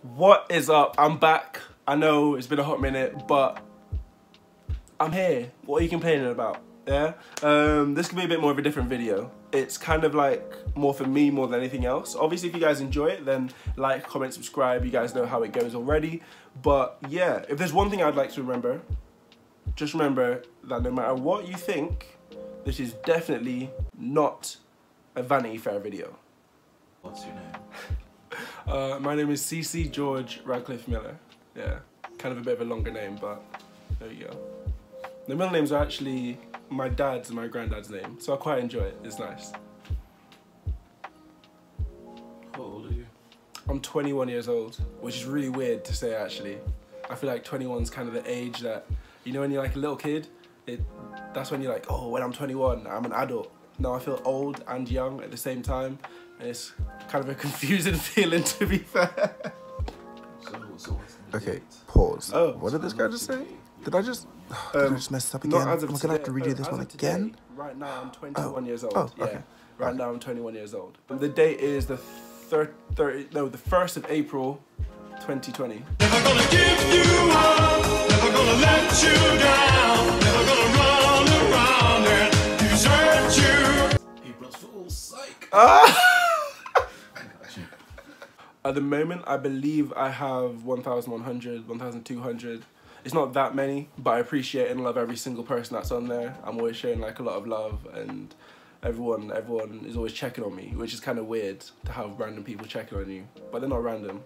What is up? I'm back. I know it's been a hot minute, but I'm here. What are you complaining about? Yeah? This could be a bit more of a different video. It's kind of like more for me more than anything else. Obviously, if you guys enjoy it, then like, comment, subscribe. You guys know how it goes already. But yeah, if there's one thing I'd like to remember, just remember that no matter what you think, this is definitely not a Vanity Fair video. What's your name? My name is CC George Radcliffe Miller. Yeah, kind of a bit of a longer name, but there you go. The middle names are actually my dad's and my granddad's name, so I quite enjoy it. It's nice. How old are you? I'm 21 years old, which is really weird to say actually. I feel like 21 is kind of the age that, you know, when you're like a little kid, that's when you're like, oh, when I'm 21, I'm an adult. No, I feel old and young at the same time, and it's kind of a confusing feeling, to be fair. So what's the Okay, date? pause. Oh. What did this guy just say? Did I just mess this up again? Not as of Am I gonna have today. to redo this As one of today, again? Right now, I'm 21 years old. Oh, Yeah, okay. right now I'm 21 years old. The date is the 1st of April, 2020. Never gonna give you up, never gonna let you down, never gonna run around and desert you. April's Fool's, psych! At the moment, I believe I have 1,100, 1,200. It's not that many, but I appreciate and love every single person that's on there. I'm always showing like a lot of love, and everyone is always checking on me, which is kind of weird to have random people checking on you, but they're not random.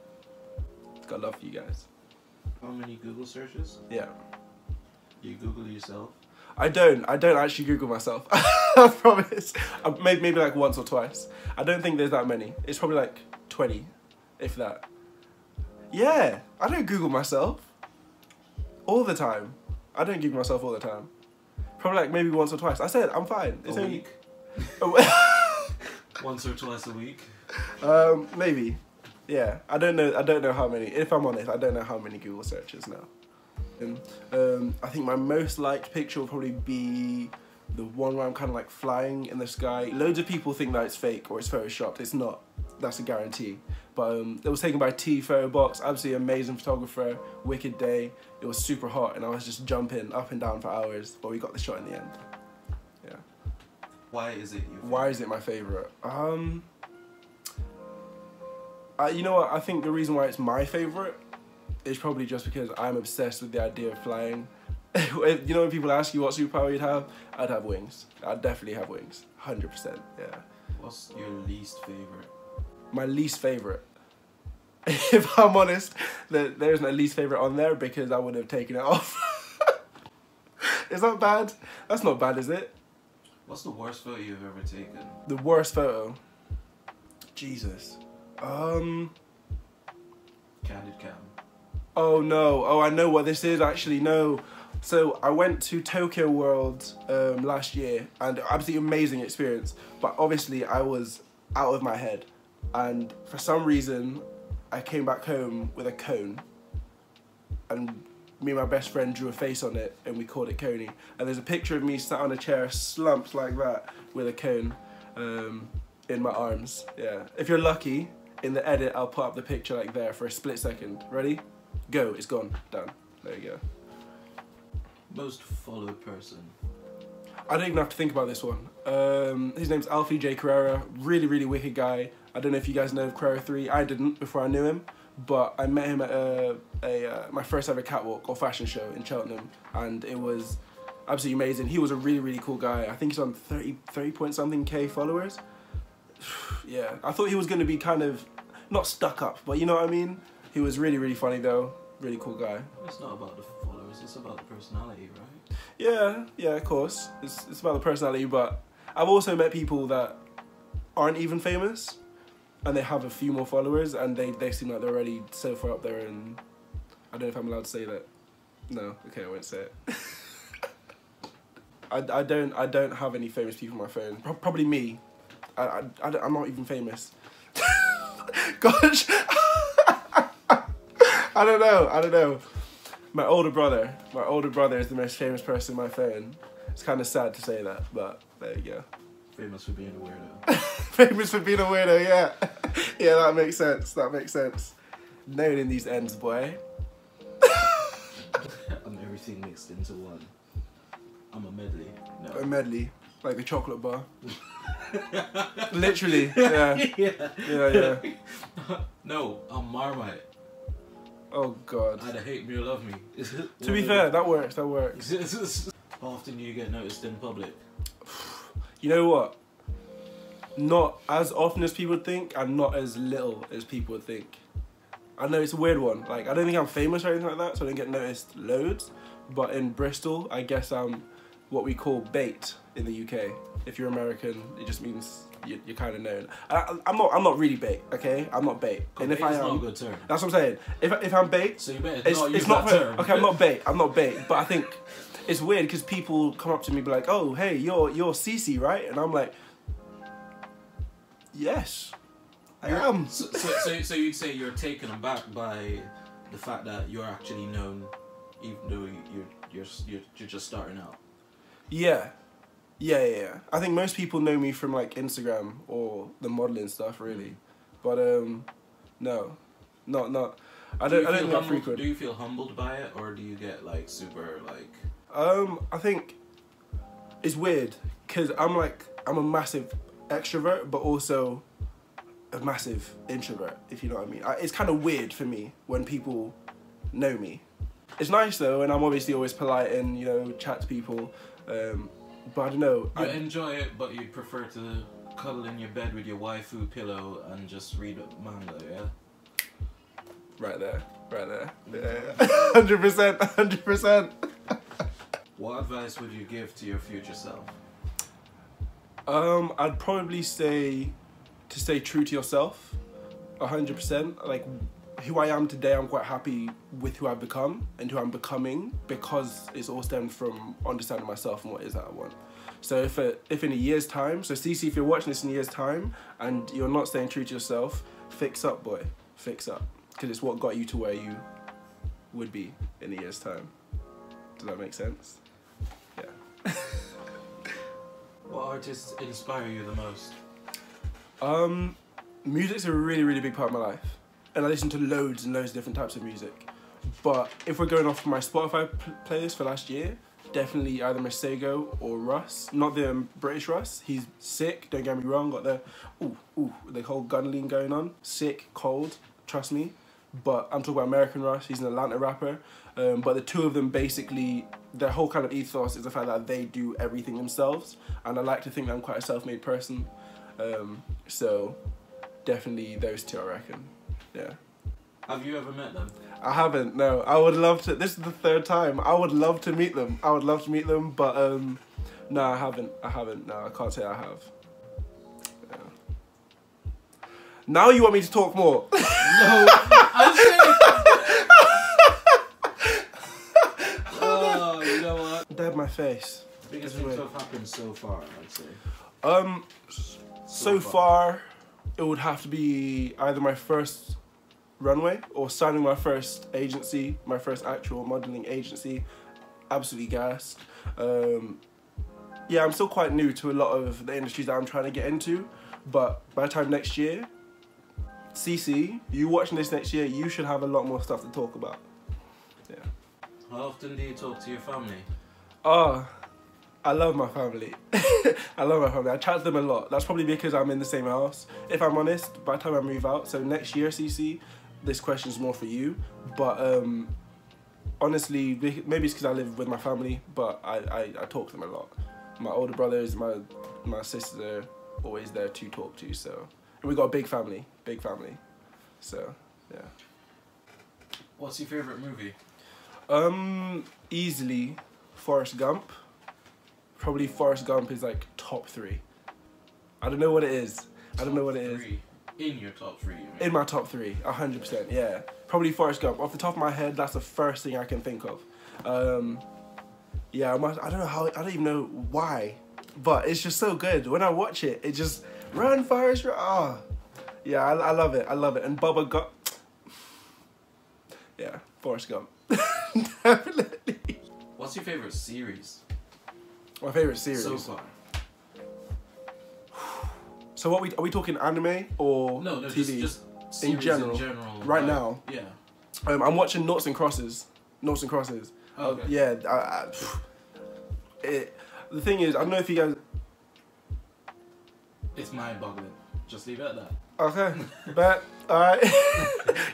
Got love for you guys. How many Google searches? Yeah. You Google yourself? I don't actually Google myself. I promise. Maybe like once or twice. I don't think there's that many. It's probably like 20, if that. Yeah, I don't Google myself all the time. I don't Google myself all the time. Probably like maybe once or twice. I said I'm fine. It's A only week? Once or twice a week? maybe. Yeah, I don't know how many. If I'm honest, I don't know how many Google searches now. I think my most liked picture will probably be the one where I'm kind of like flying in the sky. Loads of people think that it's fake or it's photoshopped. It's not. That's a guarantee. But it was taken by T Photo Box. Absolutely amazing photographer. Wicked day. It was super hot, and I was just jumping up and down for hours. But we got the shot in the end. Yeah. Why is it your favorite? Why is it my favorite? You know what? I think the reason why it's my favorite is probably just because I'm obsessed with the idea of flying. You know when people ask you what superpower you'd have? I'd have wings. I'd definitely have wings. 100%, yeah. What's your least favorite? My least favorite. If I'm honest, there isn't a least favorite on there because I would have taken it off. Is that bad? That's not bad, is it? What's the worst photo you've ever taken? The worst photo? Jesus. Candid cam. Oh no, oh I know what this is actually, no. So I went to Tokyo World last year, and absolutely amazing experience, but obviously I was out of my head, and for some reason I came back home with a cone, and me and my best friend drew a face on it and we called it Coney, and there's a picture of me sat on a chair slumped like that with a cone in my arms. Yeah, if you're lucky, in the edit I'll put up the picture like there for a split second. Ready? Go, it's gone, done. There you go. Most followed person. I don't even have to think about this one. His name's Alfie J. Carrera, really, really wicked guy. I don't know if you guys know of Carrera 3, I didn't before I knew him, but I met him at my first ever catwalk or fashion show in Cheltenham, and it was absolutely amazing. He was a really, really cool guy. I think he's on 30 point something K followers. Yeah, I thought he was going to be kind of, not stuck up, but you know what I mean? He was really, really funny though. Really cool guy. It's not about the followers, it's about the personality, right? Yeah, of course. It's about the personality, but I've also met people that aren't even famous, and they have a few more followers, and they seem like they're already so far up there, and I don't know if I'm allowed to say that. No, okay, I won't say it. I don't have any famous people on my phone. Probably me. I'm not even famous. Gosh. I don't know. My older brother is the most famous person in my phone. It's kind of sad to say that, but there you go. Famous for being a weirdo. Famous for being a weirdo, yeah. Yeah, that makes sense. known in these ends, boy. I'm everything mixed into one. I'm a medley. No. A medley, like a chocolate bar. Literally, yeah. Yeah. No, I'm Marmite. Oh God. Either hate me or love me. To be fair, that works. That works. How often do you get noticed in public? You know what? Not as often as people think, and not as little as people think. I know it's a weird one. Like, I don't think I'm famous or anything like that, so I don't get noticed loads. But in Bristol, I guess I'm what we call bait in the UK. If you're American, it just means you're kind of known. I'm not really bait, okay? I'm not bait. And if I am, not a good term. that's what I'm saying. If I'm bait, So you better it's not term. Okay, I'm not bait. But I think it's weird because people come up to me and be like, "Oh, hey, you're Cece, right?" And I'm like, "Yes, I am." So you'd say you're taken aback by the fact that you're actually known, even though you're just starting out. Yeah. I think most people know me from like Instagram or the modeling stuff, really. But no, not. I don't think that frequent. Do you feel humbled by it, or do you get like super like? I think it's weird because I'm a massive extrovert, but also a massive introvert. If you know what I mean. It's kind of weird for me when people know me. It's nice though, and I'm obviously always polite and chat to people. But I don't know. You enjoy it, but you prefer to cuddle in your bed with your waifu pillow and just read manga, yeah? Right there. Yeah. 100%. What advice would you give to your future self? I'd probably say to stay true to yourself, 100%. Like, who I am today, I'm quite happy with who I've become and who I'm becoming because it's all stemmed from understanding myself and what it is that I want. So if in a year's time, so Cece, if you're watching this in a year's time and you're not staying true to yourself, fix up, boy. Fix up. Because it's what got you to where you would be in a year's time. Does that make sense? Yeah. What artists inspire you the most? Music's a really, really big part of my life. And I listen to loads and loads of different types of music. But if we're going off my Spotify playlist for last year, definitely either Masego or Russ. Not the British Russ. He's sick, don't get me wrong. Got the the whole gun lean going on. Sick, cold, trust me. But I'm talking about American Russ. He's an Atlanta rapper. But the two of them basically, their whole kind of ethos is the fact that they do everything themselves. And I like to think that I'm quite a self-made person. So definitely those two, I reckon. Yeah. Have you ever met them? I haven't, no. I would love to. This is the third time. I would love to meet them. But no, I haven't. No, I can't say I have. Yeah. Now you want me to talk more? No, I'm saying. Oh, you know what? Dead my face. Biggest things have happened so far, I'd say. So far, it would have to be either my first runway or signing my first agency, my first actual modelling agency. Absolutely gassed. Yeah, I'm still quite new to a lot of the industries that I'm trying to get into, but by the time next year, Cece, you watching this next year, you should have a lot more stuff to talk about. Yeah. How often do you talk to your family? Oh, I love my family. I chat to them a lot. That's probably because I'm in the same house. If I'm honest, by the time I move out, so next year, Cece, this question's more for you. But honestly, maybe it's because I live with my family, but I talk to them a lot. My older brothers, my sisters are always there to talk to, so. And we got a big family. So, yeah. What's your favourite movie? Easily Forrest Gump. Probably Forrest Gump is like top 3. I don't know what it is. In your top 3, you mean? In my top 3, 100%, yeah. Probably Forrest Gump. Off the top of my head, that's the first thing I can think of. Yeah, I don't know how, I don't even know why, but it's just so good. When I watch it, it just, run, Forrest, run. Oh. Yeah, I love it. And Bubba Gump. Yeah, Forrest Gump. Definitely. What's your favourite series? My favourite series? So far. So what are we talking anime or No, TV? just series general, right like, now. Yeah. I'm watching Noughts and Crosses. Okay. Yeah. The thing is, I don't know if you guys. It's mind-boggling. Just leave it at that. Okay, but alright.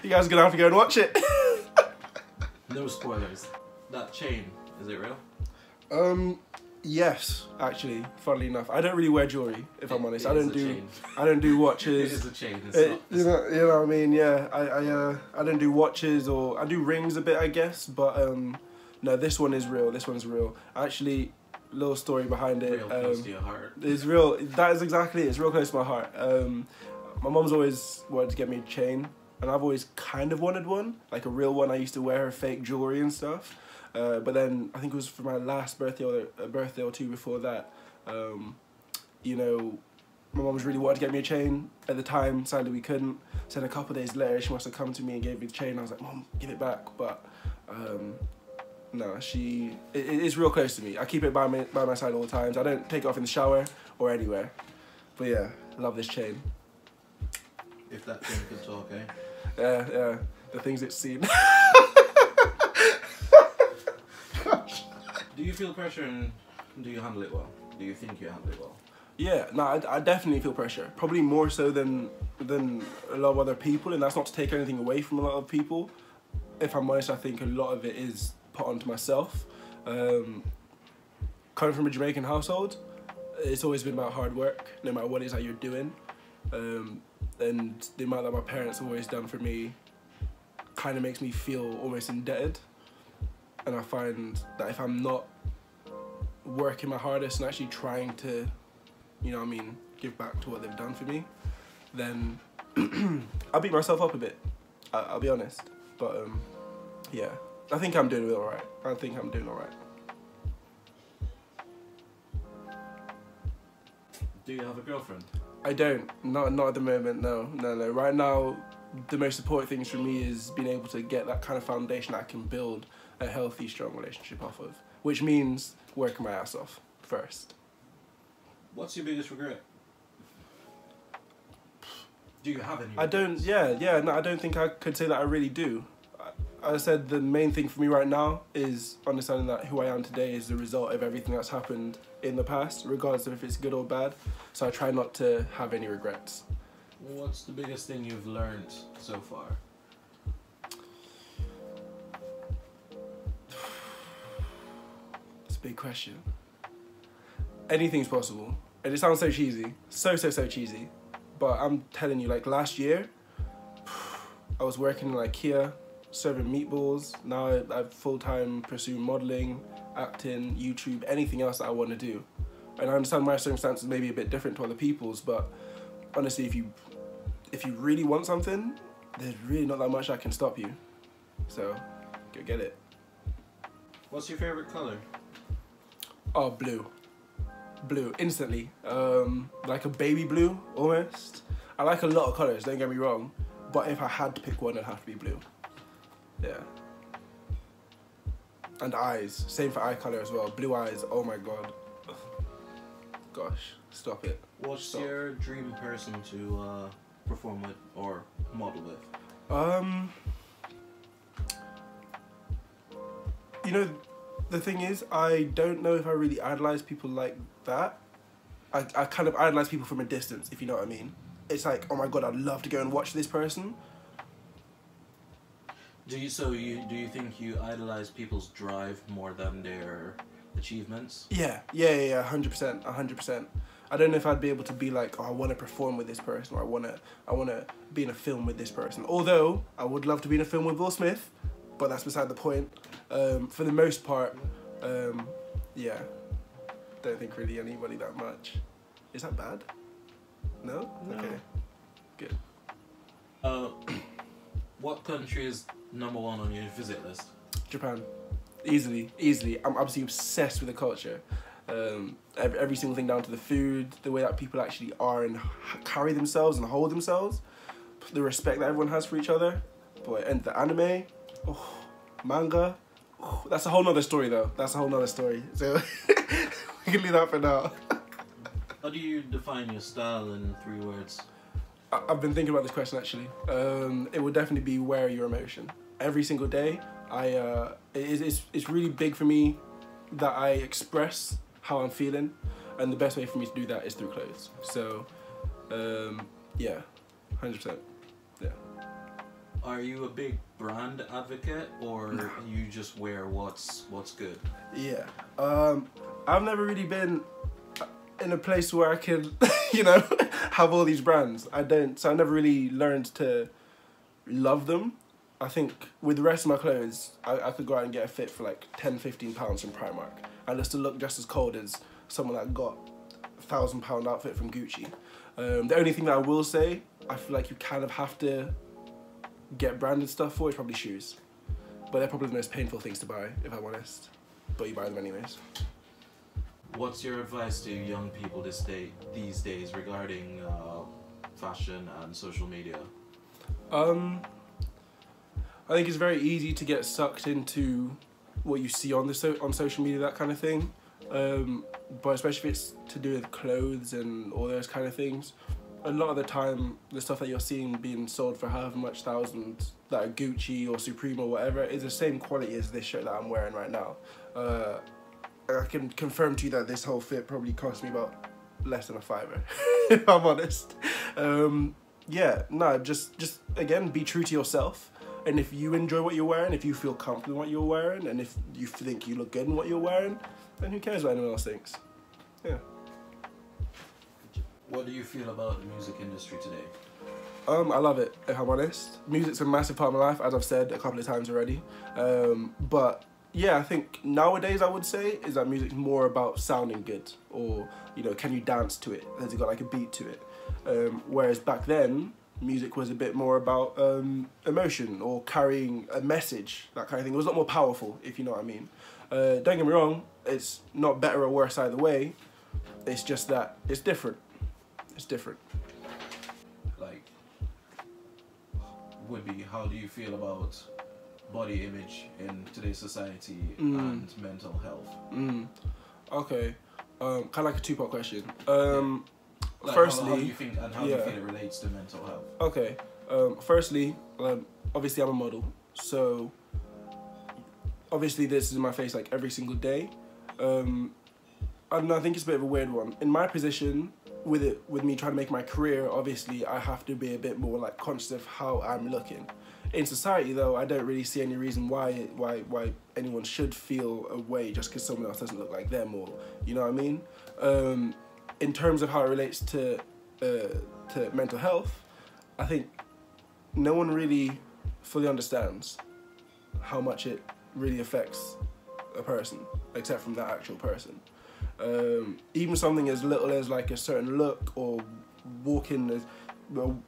You guys are gonna have to go and watch it. No spoilers. That chain, is it real? Yes, actually, funnily enough, I don't really wear jewelry. If I'm honest, I don't do chain. watches. It is a chain. It's You know what I mean? Yeah, I don't do watches, or I do rings a bit, I guess. But no, this one is real. This one's real. Actually, little story behind it. real close to your heart. It's real. That is exactly it. It's real close to my heart. My mom's always wanted to get me a chain, and I've always kind of wanted one, like a real one. I used to wear her fake jewelry and stuff. But then I think it was for my last birthday or a birthday or two before that. You know, my mom was really wanted to get me a chain at the time. Sadly, we couldn't. So then a couple of days later, she must have come to me and gave me the chain. I was like, Mom, give it back. But no, it is real close to me. I keep it by my side all the times. I don't take it off in the shower or anywhere. But yeah, love this chain. If that chain could talk, eh? Yeah, the things it's seen. Do you feel pressure and do you handle it well? Do you think you handle it well? Yeah, no, I definitely feel pressure. Probably more so than a lot of other people, and that's not to take anything away from a lot of people. If I'm honest, I think a lot of it is put onto myself. Coming from a Jamaican household, it's always been about hard work, no matter what it is that you're doing. And the amount that my parents have always done for me kind of makes me feel almost indebted. And I find that if I'm not working my hardest and actually trying to, you know what I mean, give back to what they've done for me, then I beat myself up a bit. I'll be honest. But yeah, I think I'm doing alright. Do you have a girlfriend? I don't. Not at the moment, no. Right now, the most important things for me is being able to get that kind of foundation that I can build a healthy, strong relationship off of. Which means working my ass off first. What's your biggest regret? Do you have any regrets? I don't, no, I don't think I could say that I really do. I said the main thing for me right now is understanding that who I am today is the result of everything that's happened in the past, regardless of if it's good or bad. So I try not to have any regrets. What's the biggest thing you've learned so far? It's a big question. Anything's possible. And it sounds so cheesy. So cheesy. But I'm telling you, like last year, I was working in IKEA, serving meatballs. Now I full-time pursue modelling, acting, YouTube, anything else that I want to do. And I understand my circumstances may be a bit different to other people's, but honestly, if you really want something, there's really not that much that can stop you. So, go get it. What's your favourite colour? Oh, blue. Blue, instantly. Like a baby blue, almost. I like a lot of colours, don't get me wrong. But if I had to pick one, it'd have to be blue. Yeah. And eyes. Same for eye colour as well. Blue eyes, oh my god. Gosh, stop it. What's your dream person to perform with or model with? You know, the thing is, I don't know if I really idolise people like that. I kind of idolise people from a distance, if you know what I mean. It's like, oh my god, I'd love to go and watch this person. Do you think you idolise people's drive more than their achievements? Yeah, 100%. I don't know if I'd be able to be like, oh, I want to perform with this person, or I want to be in a film with this person. Although I would love to be in a film with Will Smith, but that's beside the point. For the most part, yeah, don't think really anybody that much. Is that bad? No? Okay, good. What country is #1 on your visit list? Japan. Easily. I'm absolutely obsessed with the culture. Every single thing down to the food, the way that people actually are and carry themselves and hold themselves, the respect that everyone has for each other. Boy, and the anime, manga, that's a whole nother story though. So we can leave that for now. How do you define your style in 3 words? I've been thinking about this question actually. It would definitely be wear your emotion. Every single day, it's really big for me that I express how I'm feeling, and the best way for me to do that is through clothes. So, yeah, 100%. Yeah. Are you a big brand advocate, or you just wear what's good? Yeah. I've never really been in a place where I can, you know, have all these brands. I don't, so I never really learned to love them. I think with the rest of my clothes, I could go out and get a fit for like £10-15 from Primark and just to look just as cold as someone that got a £1,000 outfit from Gucci. The only thing that I will say, I feel like you kind of have to get branded stuff for is probably shoes. But they're probably the most painful things to buy, if I'm honest. But you buy them anyways. What's your advice to young people these days regarding fashion and social media? I think it's very easy to get sucked into what you see on on social media, that kind of thing. But especially if it's to do with clothes and all those kind of things, a lot of the time the stuff that you're seeing being sold for however much thousands that are Gucci or Supreme or whatever is the same quality as this shirt that I'm wearing right now. I can confirm to you that this whole fit probably cost me about less than a £5, if I'm honest. Yeah, no, just again, be true to yourself. And if you enjoy what you're wearing, if you feel comfortable in what you're wearing, and if you think you look good in what you're wearing, then who cares what anyone else thinks? Yeah. What do you feel about the music industry today? I love it, if I'm honest. Music's a massive part of my life, as I've said a couple of times already. But yeah, I think nowadays I would say is that music's more about sounding good, or, you know, can you dance to it? Has it got like a beat to it? Whereas back then, music was a bit more about emotion or carrying a message, that kind of thing. It was a lot more powerful, if you know what I mean. Don't get me wrong, it's not better or worse either way. It's just that it's different. It's different. Like, how do you feel about body image in today's society and mental health? Okay, kind of like a two-part question. Like Firstly, how do you think and how do you feel it relates to mental health? Okay, firstly, obviously I'm a model, so obviously this is in my face like every single day. I don't know, I think it's a bit of a weird one. In my position, with me trying to make my career, obviously I have to be a bit more like conscious of how I'm looking. In society though, I don't really see any reason why anyone should feel a way just because someone else doesn't look like them, or, you know what I mean? In terms of how it relates to mental health, I think no one really fully understands how much it really affects a person, except from that actual person. Even something as little as like a certain look or walking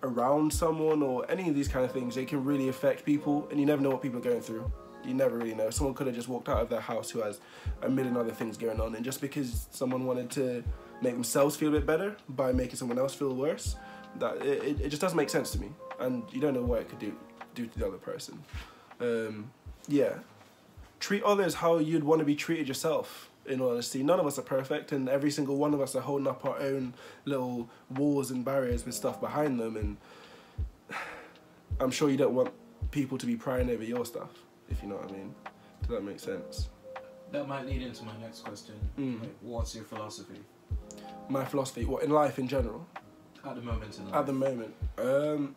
around someone or any of these kind of things, they can really affect people, and you never know what people are going through. You never really know. Someone could have just walked out of their house who has a million other things going on, and just because someone wanted to make themselves feel a bit better by making someone else feel worse, that it just doesn't make sense to me, and you don't know what it could do to the other person. Yeah, treat others how you'd want to be treated yourself. In honesty, none of us are perfect, and every single one of us are holding up our own little walls and barriers with stuff behind them, and I'm sure you don't want people to be prying over your stuff, if you know what I mean. Does that make sense? That might lead into my next question. Like, what's your philosophy? My philosophy, what, in life in general? At the moment in life. At the moment. I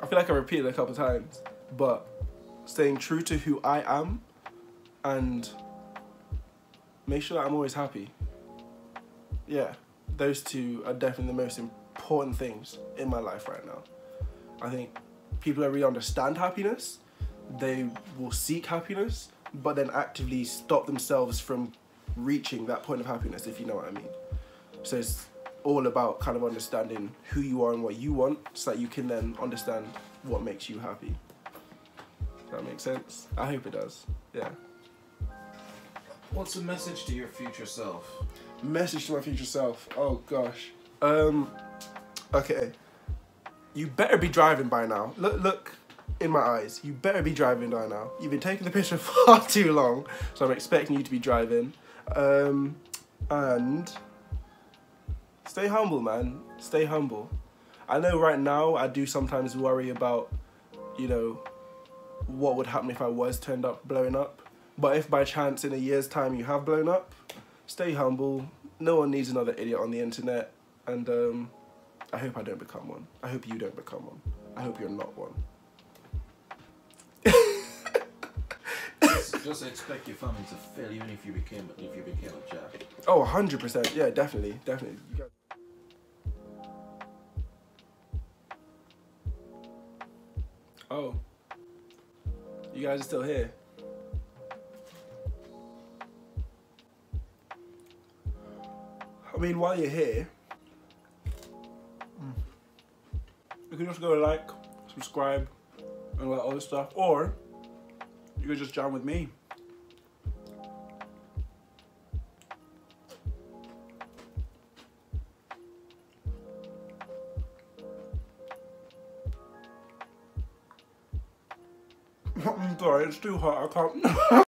feel like I repeated it a couple of times, but staying true to who I am and make sure that I'm always happy. Yeah, those two are definitely the most important things in my life right now. I think people don't really understand happiness. They will seek happiness, but then actively stop themselves from reaching that point of happiness, if you know what I mean. So it's all about kind of understanding who you are and what you want, so that you can then understand what makes you happy. Does that make sense? I hope it does. Yeah. What's the message to your future self? Message to my future self. Oh gosh. Okay. You better be driving by now. Look in my eyes. You better be driving by now. You've been taking the picture far too long, so I'm expecting you to be driving. And stay humble, man. Stay humble. I know right now I do sometimes worry about, you know, what would happen if I was to end up blowing up. But if by chance in a year's time you have blown up, stay humble. No one needs another idiot on the internet. And I hope I don't become one. I hope you don't become one. I hope you're not one. Just expect your family to fail even if you became a jack. Oh, 100%. Yeah, definitely. Definitely. You guys... Oh. You guys are still here. I mean, while you're here, you can just go like, subscribe, and all that other stuff, or you could just jam with me. I'm sorry, it's too hot, I can't.